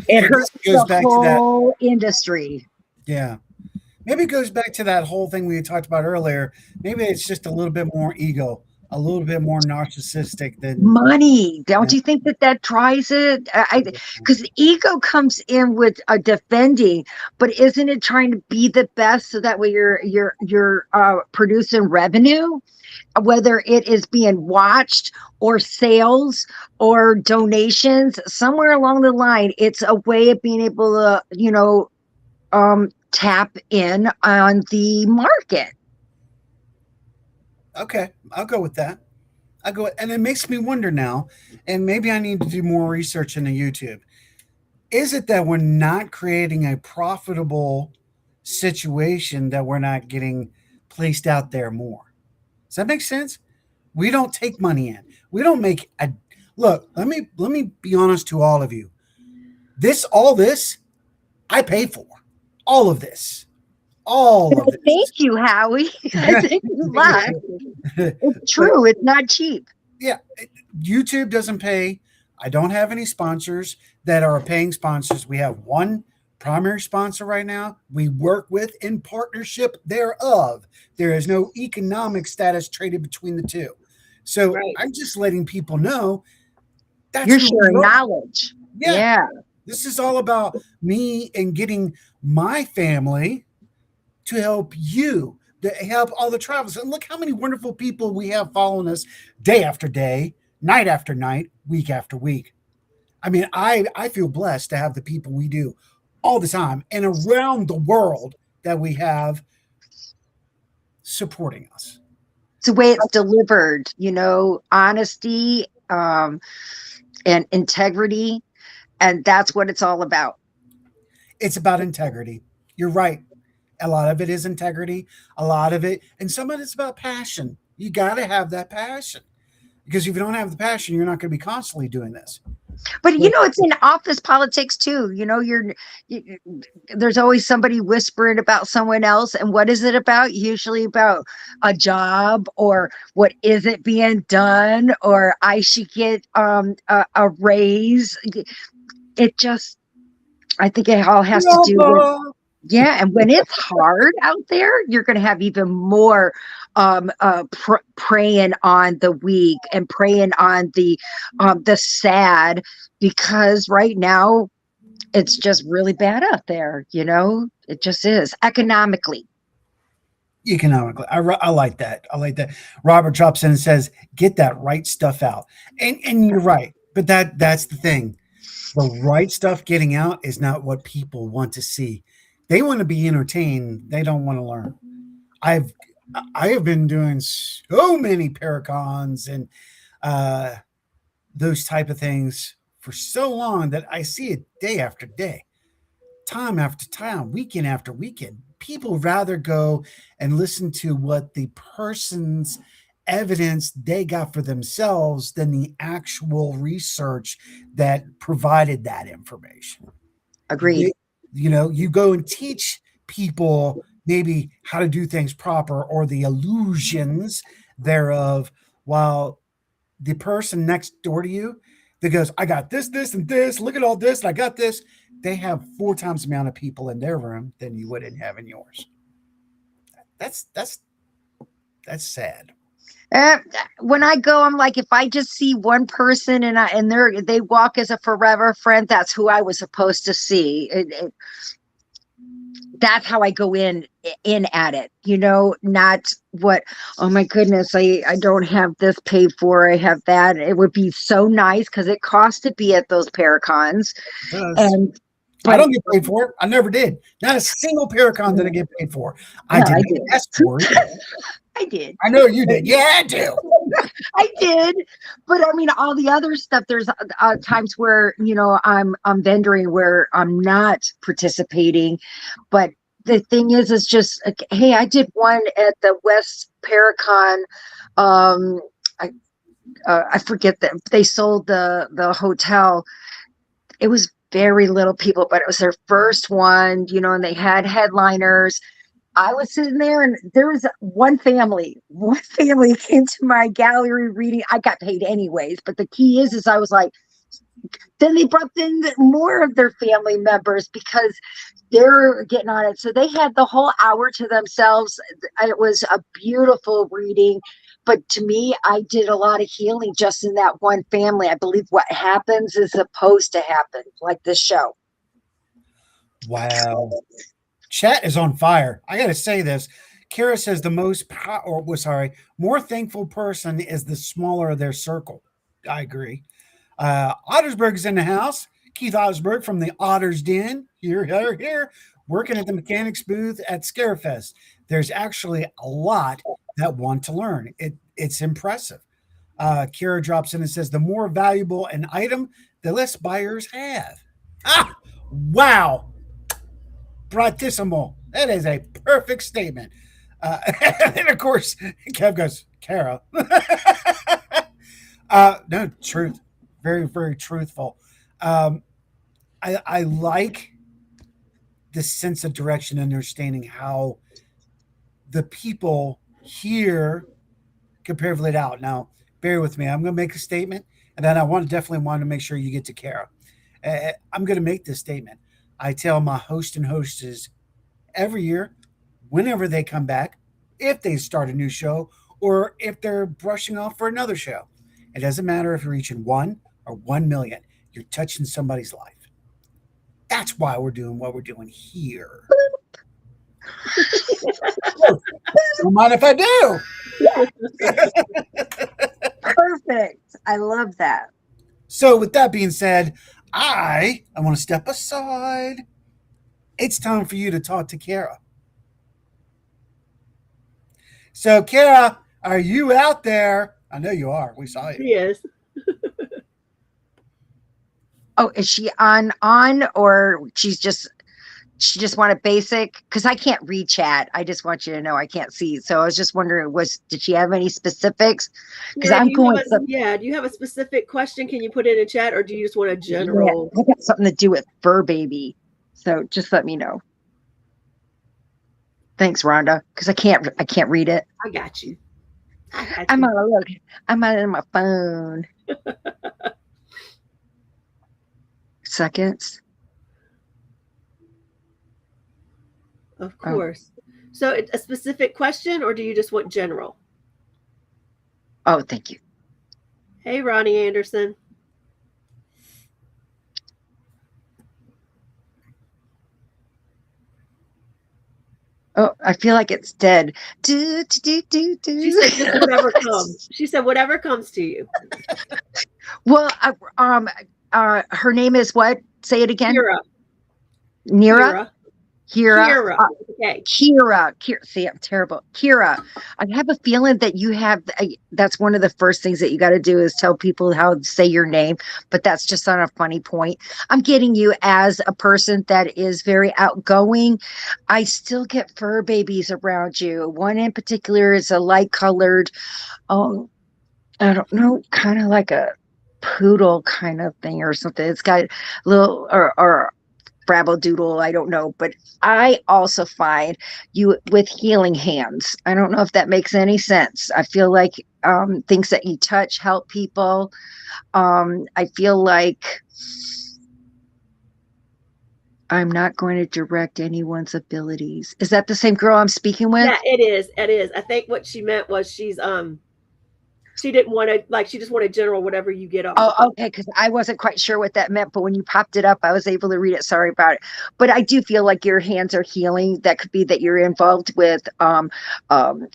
it hurts the whole industry. Yeah. Maybe it goes back to that whole thing we talked about earlier. Maybe it's just a little bit more ego, a little bit more narcissistic than money. Don't you think that drives it? Because the ego comes in with a defending, but isn't it trying to be the best so that way you're producing revenue, whether it is being watched or sales or donations? Somewhere along the line, it's a way of being able to tap in on the market. Okay, I'll go with that. And it makes me wonder now, and maybe I need to do more research into YouTube. Is it that we're not creating a profitable situation that we're not getting placed out there more? Does that make sense? We don't take money in. We don't make a look. Let me be honest to all of you. All this, I pay for. All of this. All of Thank this. you, Howie. I think you laugh. It's true. It's not cheap. Yeah, YouTube doesn't pay. I don't have any sponsors that are paying sponsors. We have one primary sponsor right now we work with in partnership thereof. There is no economic status traded between the two. So Right. I'm just letting people know that's You're who we sharing are. knowledge. Yeah. This is all about me and getting my family to help you, to help all the travelers. And look how many wonderful people we have following us day after day, night after night, week after week. I mean, I feel blessed to have the people we do all the time and around the world that we have supporting us. It's the way it's delivered, honesty, and integrity. And that's what it's all about. It's about integrity. You're right. A lot of it is integrity, a lot of it, and some of it's about passion. You got to have that passion because if you don't have the passion, you're not going to be constantly doing this. But it's in office politics too. There's always somebody whispering about someone else, and what is it about? Usually about a job or what isn't being done, or I should get a raise. I think it all has to do with. Yeah, and when it's hard out there, you're going to have even more preying on the weak and preying on the sad, because right now it's just really bad out there. It just is economically. I like that. I like that. Robert drops in and says, "Get that right stuff out," and you're right. But that's the thing. The right stuff getting out is not what people want to see. They want to be entertained. They don't want to learn. I have been doing so many Paracons and those type of things for so long that I see it day after day, time after time, weekend after weekend. People rather go and listen to what the person's evidence they got for themselves than the actual research that provided that information. Agreed. You go and teach people maybe how to do things proper or the illusions thereof, while the person next door to you that goes, I got this, this, and this, look at all this, and I got this. They have 4 times the amount of people in their room than you wouldn't have in yours. That's sad. When I go, I'm like, if I just see one person and they walk as a forever friend, that's who I was supposed to see. That's how I go in at it, not what, oh my goodness, I don't have this paid for, I have that. It would be so nice because it costs to be at those Paracons. I don't get paid for it. I never did. Not a single Paracon did I get paid for. I did ask for it. I did. I know you did. Yeah, I do. I did. But I mean, all the other stuff, there's times where, I'm vendoring where I'm not participating. But the thing is just, hey, I did one at the West Paracon. I forget that they sold the hotel. It was very little people, but it was their first one, and they had headliners. I was sitting there and there was one family came to my gallery reading. I got paid anyways, but the key is I was like, then they brought in more of their family members because they're getting on it. So they had the whole hour to themselves. It was a beautiful reading. But to me, I did a lot of healing just in that one family. I believe what happens is supposed to happen, like this show. Wow. Chat is on fire. I got to say this. Kara says more thankful person is the smaller of their circle. I agree. Ottersburg's in the house. Keith Ottersburg from the Otter's Den. Here, working at the mechanics booth at Scarefest. There's actually a lot that want to learn. It's impressive. Kara drops in and says, the more valuable an item, the less buyers have. Ah, wow. Bratissimo. That is a perfect statement. And of course, Kev goes, Kara. No, truth. Very, very truthful. Um, I like this sense of direction, understanding how the people here compare it out. Now, bear with me. I'm going to make a statement, and then I definitely want to make sure you get to Kara. I'm going to make this statement. I tell my host and hostess every year, whenever they come back, if they start a new show or if they're brushing off for another show. It doesn't matter if you're reaching 1 or 1 million, you're touching somebody's life. That's why we're doing what we're doing here. Don't mind if I do. Perfect. I love that. So, with that being said, I want to step aside. It's time for you to talk to Kara. So, Kara, are you out there? I know you are. We saw you. She is. Oh, is she on or she just want a basic? Because I can't read chat. I just want you to know I can't see. So I was just wondering, did she have any specifics? Because Yeah, I'm going to. do you have a specific question? Can you put it in chat, or do you just want a general? Yeah, I got something to do with fur baby. So just let me know. Thanks, Rhonda. Because I can't read it. I got you. I'm on my phone. Seconds. Of course. So a specific question, or do you just want general? Oh, thank you. Hey, Ronnie Anderson. Oh, I feel like it's dead. Do. She said just whatever comes. She said whatever comes to you. Well, her name is what? Say it again. Kira. Nira. Kira. Okay. Kira. See, I'm terrible. Kira, I have a feeling that you have. That's one of the first things that you got to do is tell people how to say your name. But that's just on a funny point. I'm getting you as a person that is very outgoing. I still get fur babies around you. One in particular is a light colored. I don't know, kind of like a poodle kind of thing or something. It's got a little or Doodle, I don't know, but I also find you with healing hands. I don't know if that makes any sense. I feel like things that you touch help people. I feel like I'm not going to direct anyone's abilities. Is that the same girl I'm speaking with? Yeah, it is. It is. I think what she meant was she didn't want to, she just wanted general whatever you get up. Oh, okay, because I wasn't quite sure what that meant, but when you popped it up, I was able to read it. Sorry about it. But I do feel like your hands are healing. That could be that you're involved with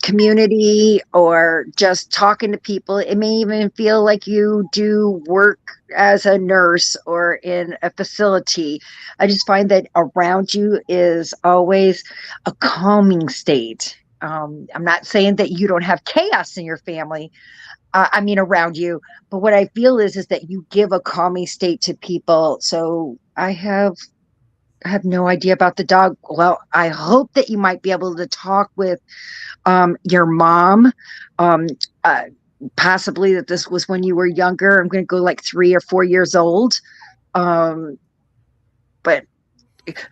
community or just talking to people. It may even feel like you do work as a nurse or in a facility. I just find that around you is always a calming state. I'm not saying that you don't have chaos in your family. I mean, around you. But what I feel is that you give a calming state to people. So I have no idea about the dog. Well, I hope that you might be able to talk with your mom. Possibly that this was when you were younger. I'm going to go like 3 or 4 years old. But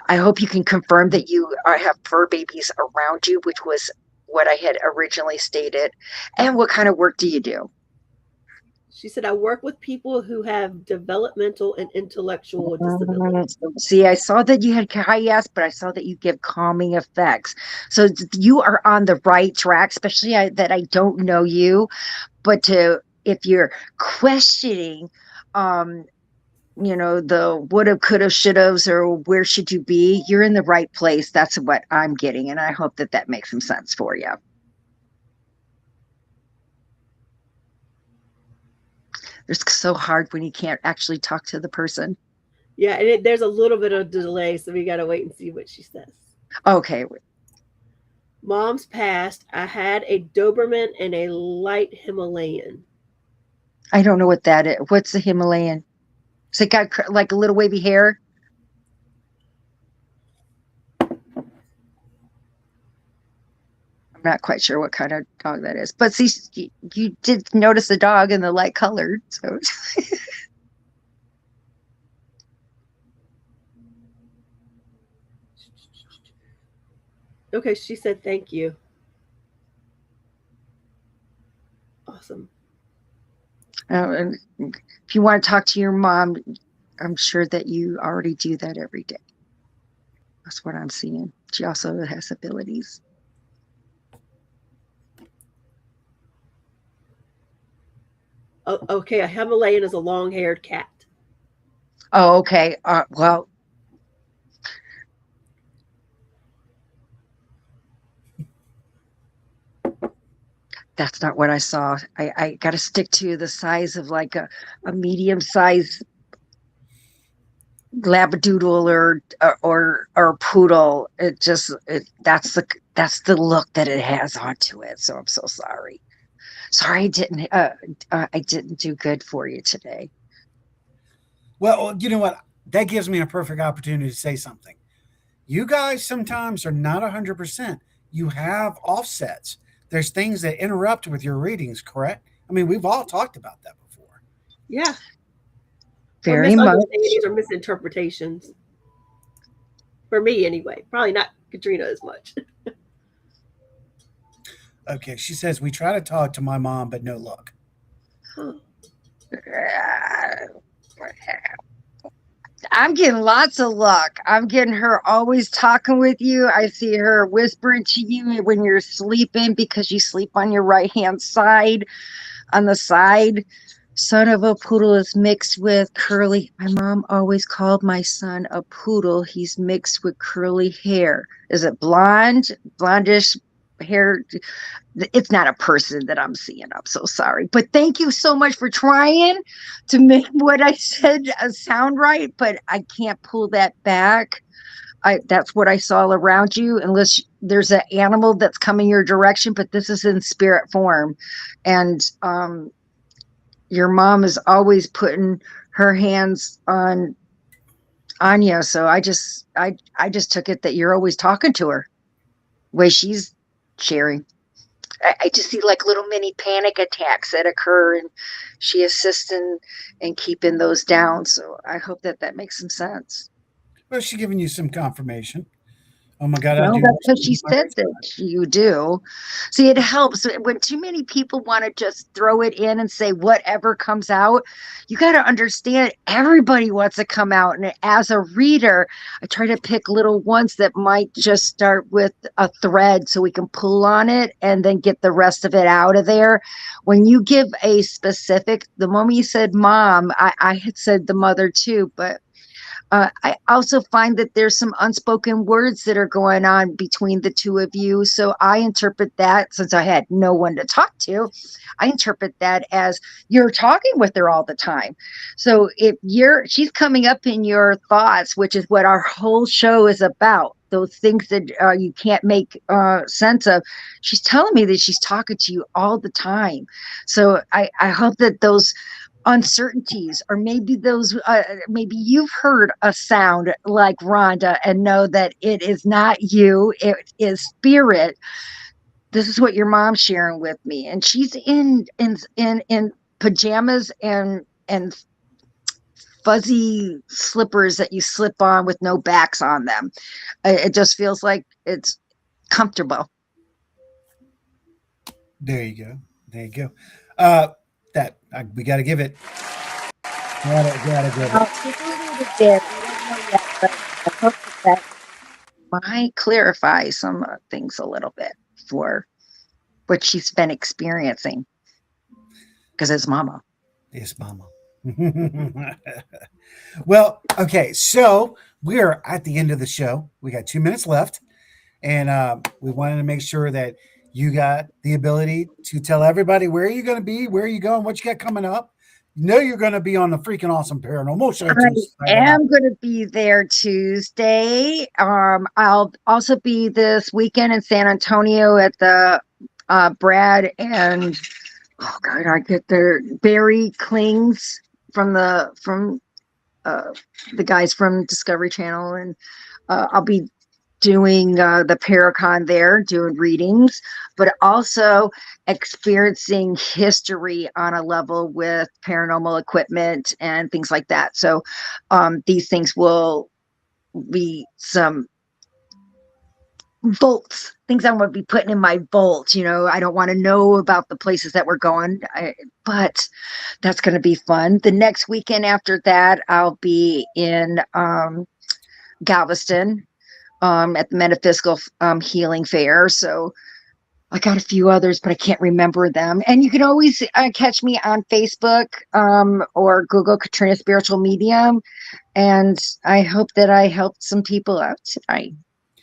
I hope you can confirm that you have fur babies around you, which was what I had originally stated. And what kind of work do you do? She said, I work with people who have developmental and intellectual disabilities. See, I saw that you had yes, but I saw that you give calming effects. So you are on the right track, especially that I don't know you. But if you're questioning, the woulda, coulda, shouldas, or where should you be, you're in the right place. That's what I'm getting. And I hope that makes some sense for you. It's so hard when you can't actually talk to the person. Yeah, and there's a little bit of delay, so we got to wait and see what she says. Okay. Mom's passed. I had a Doberman and a light Himalayan. I don't know what that is. What's the Himalayan? Has it got like a little wavy hair? I'm not quite sure what kind of dog that is. But see, you did notice the dog and the light colored. So Okay, she said thank you. Awesome. and if you want to talk to your mom, I'm sure that you already do that every day. That's what I'm seeing. She also has abilities. Oh, okay, a Himalayan is a long-haired cat. Oh, okay. Well, that's not what I saw. I got to stick to the size of like a medium size labradoodle or poodle. That's the look that it has onto it. So I'm so sorry. Sorry, I didn't do good for you today. Well, you know what? That gives me a perfect opportunity to say something. You guys sometimes are not 100%. You have offsets. There's things that interrupt with your readings, correct? I mean, we've all talked about that before. Yeah. Or Very much. misunderstandings or misinterpretations. For me, anyway. Probably not Katrina as much. Okay, she says, we try to talk to my mom, but no luck. Huh. I'm getting lots of luck. I'm getting her always talking with you. I see her whispering to you when you're sleeping because you sleep on your right hand side. On the side, son of a poodle is mixed with curly. My mom always called my son a poodle. He's mixed with curly hair. Is it blonde, blondish hair? It's not a person that I'm seeing. I'm so sorry. But thank you so much for trying to make what I said sound right, but I can't pull that back. That's what I saw around you, unless there's an animal that's coming your direction, but this is in spirit form. And your mom is always putting her hands on Anya. So I just took it that you're always talking to her, way she's sharing. I just see like little mini panic attacks that occur, and she assists in keeping those down. So I hope that makes some sense. Well, she's giving you some confirmation. Oh my God, I Well, do. that's what she said that you do. See, it helps when too many people want to just throw it in and say whatever comes out. You got to understand everybody wants to come out. And as a reader, I try to pick little ones that might just start with a thread so we can pull on it and then get the rest of it out of there. When you give a specific, the moment you said mom, I had said the mother too, but I also find that there's some unspoken words that are going on between the two of you. So I interpret that, since I had no one to talk to, I interpret that as you're talking with her all the time. So if she's coming up in your thoughts, which is what our whole show is about, those things that you can't make sense of. She's telling me that she's talking to you all the time. So I hope that those uncertainties, or maybe maybe you've heard a sound like Rhonda and know that it is not you, it is spirit. This is what your mom's sharing with me, and she's in pajamas and fuzzy slippers that you slip on with no backs on them. It just feels like it's comfortable. There you go. There you go. We got to give it. Gotta give it. Take a little bit. We don't know yet, but I hope that might clarify some things a little bit for what she's been experiencing, because it's mama. Yes, mama. Well, okay, so we're at the end of the show. We got 2 minutes left, and we wanted to make sure that you got the ability to tell everybody where you're going to be, where you going, what you got coming up. You know you're going to be on the freaking awesome paranormal show Tuesday. I am going to be there Tuesday. I'll also be this weekend in San Antonio at the Brad and I get their Barry Klings from the guys from Discovery Channel, and I'll be doing the Paracon there, doing readings, but also experiencing history on a level with paranormal equipment and things like that. So these things will be some bolts, things I'm going to be putting in my bolt. I don't want to know about the places that we're going, but that's going to be fun. The next weekend after that, I'll be in Galveston at the Metaphysical Healing Fair. So I got a few others, but I can't remember them. And you can always catch me on Facebook or Google Katrina Spiritual Medium. And I hope that I helped some people out tonight.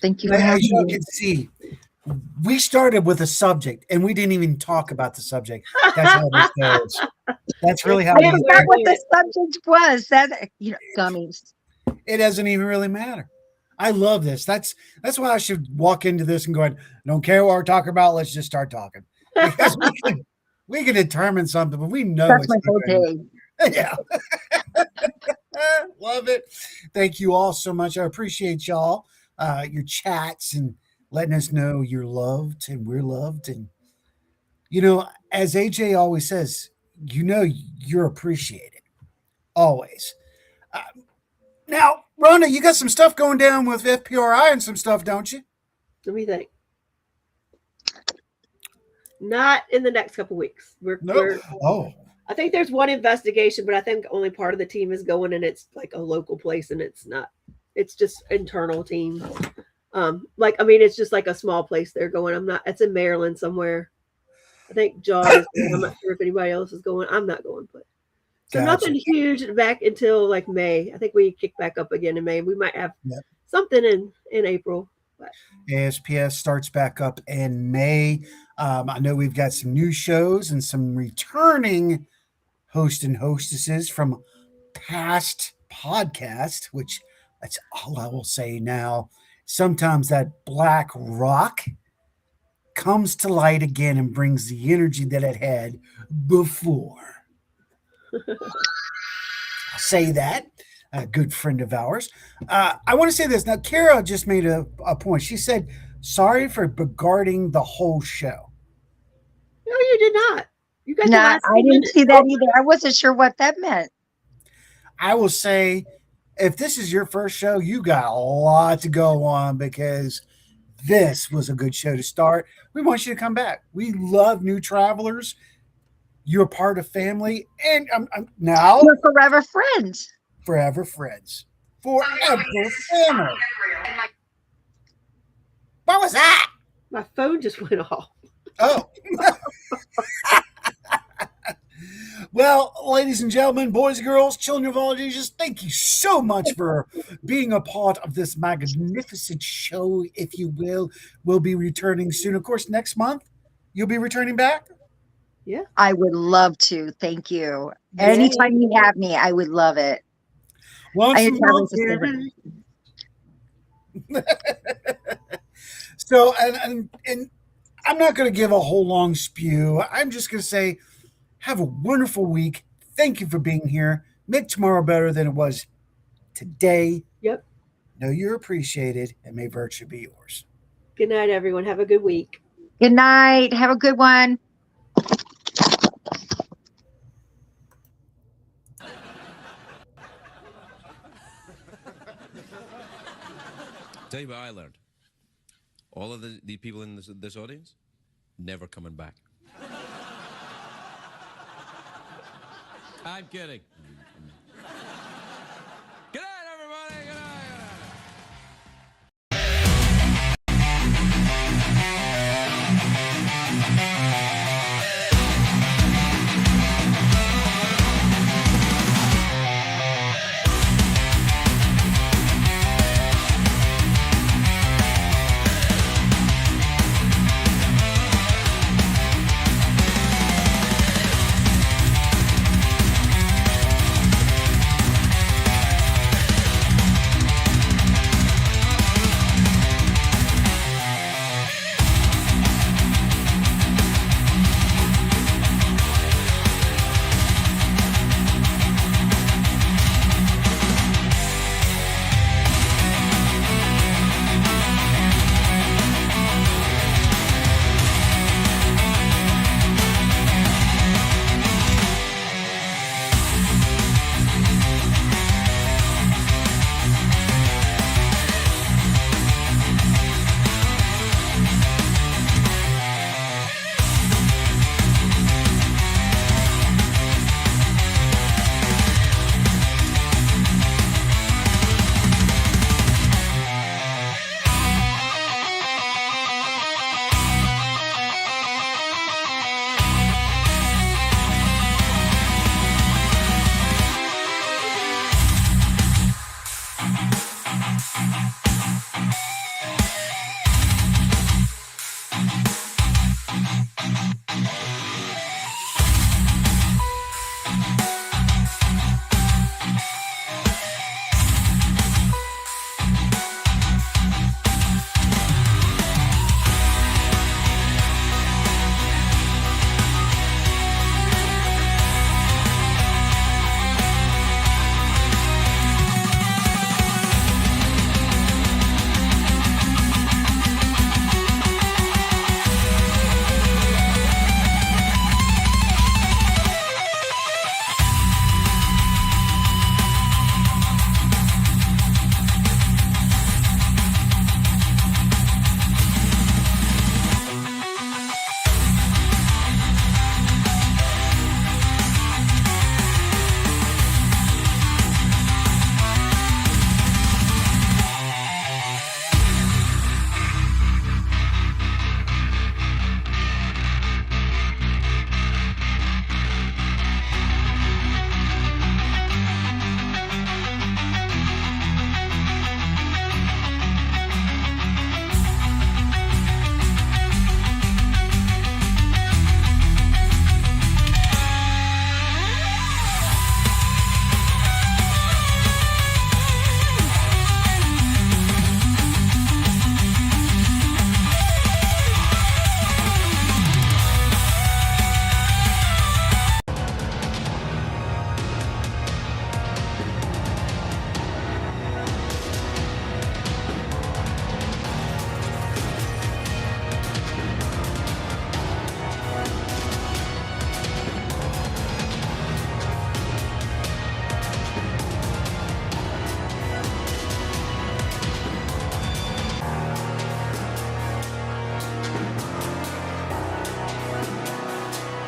Thank you for As having y'all me. can see, we started with a subject and we didn't even talk about the subject. That's how this goes. That's really how I it is. forgot what the subject was. Gummies. It doesn't even really matter. I love this. That's why I should walk into this and going, don't care what we're talking about. Let's just start talking because we can determine something, but we know That's it's my whole day. Yeah. Love it. Thank you all so much. I appreciate y'all, your chats and letting us know you're loved and we're loved. And, as AJ always says, you're appreciated. Always. Now, Rhonda, you got some stuff going down with FPRI and some stuff, don't you? Let me think. Not in the next couple weeks. I think there's one investigation, but I think only part of the team is going, and it's like a local place, and it's not. It's just internal team. It's just like a small place they're going. It's in Maryland somewhere. I think John is going. I'm not sure if anybody else is going. I'm not going, but so Gotcha. nothing huge back until like May. I think we kick back up again in May. We might have something in April. But ASPS starts back up in May. I know we've got some new shows and some returning hosts and hostesses from past podcasts, which that's all I will say now. Sometimes that black rock comes to light again and brings the energy that it had before. I'll say that. A good friend of ours. I want to say this. Now, Kara just made a point. She said, sorry for regarding the whole show. No, you did not. You got I didn't see that either. I wasn't sure what that meant. I will say, if this is your first show, you got a lot to go on because this was a good show to start. We want you to come back. We love new travelers. You're part of family. And now you're forever friends. Forever friends. Forever family. What was that? My phone just went off. Oh. Well, ladies and gentlemen, boys and girls, children of all ages, thank you so much for being a part of this magnificent show, if you will. We'll be returning soon. Of course, next month, you'll be returning back? Yeah. I would love to. Thank you. Anytime you have me, I would love it. So, and I'm not going to give a whole long spew. I'm just going to say, have a wonderful week. Thank you for being here. Make tomorrow better than it was today. Yep. Know you're appreciated, and may virtue be yours. Good night, everyone. Have a good week. Good night. Have a good one. Tell you what I learned. All of the people in this audience, never coming back. I'm kidding.